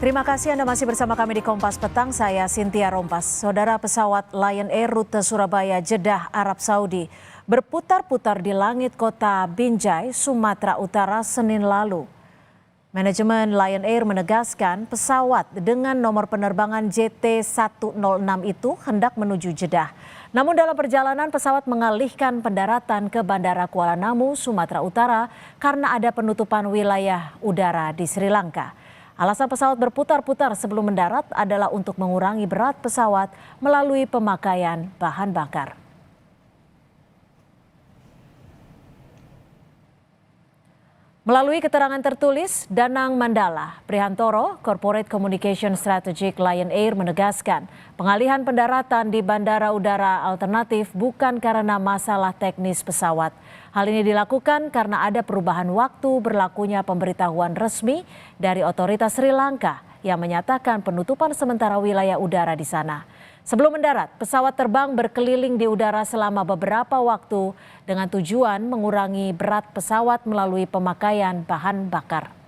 Terima kasih Anda masih bersama kami di Kompas Petang, saya Cynthia Rompas. Saudara, pesawat Lion Air rute Surabaya Jeddah Arab Saudi berputar-putar di langit kota Binjai, Sumatera Utara Senin lalu. Manajemen Lion Air menegaskan pesawat dengan nomor penerbangan JT106 itu hendak menuju Jeddah. Namun dalam perjalanan pesawat mengalihkan pendaratan ke Bandara Kuala Namu, Sumatera Utara karena ada penutupan wilayah udara di Sri Lanka. Alasan pesawat berputar-putar sebelum mendarat adalah untuk mengurangi berat pesawat melalui pemakaian bahan bakar. Melalui keterangan tertulis, Danang Mandala Prihantoro, Corporate Communication Strategic Lion Air menegaskan pengalihan pendaratan di Bandara Udara Alternatif bukan karena masalah teknis pesawat. Hal ini dilakukan karena ada perubahan waktu berlakunya pemberitahuan resmi dari otoritas Sri Lanka yang menyatakan penutupan sementara wilayah udara di sana. Sebelum mendarat, pesawat terbang berkeliling di udara selama beberapa waktu dengan tujuan mengurangi berat pesawat melalui pemakaian bahan bakar.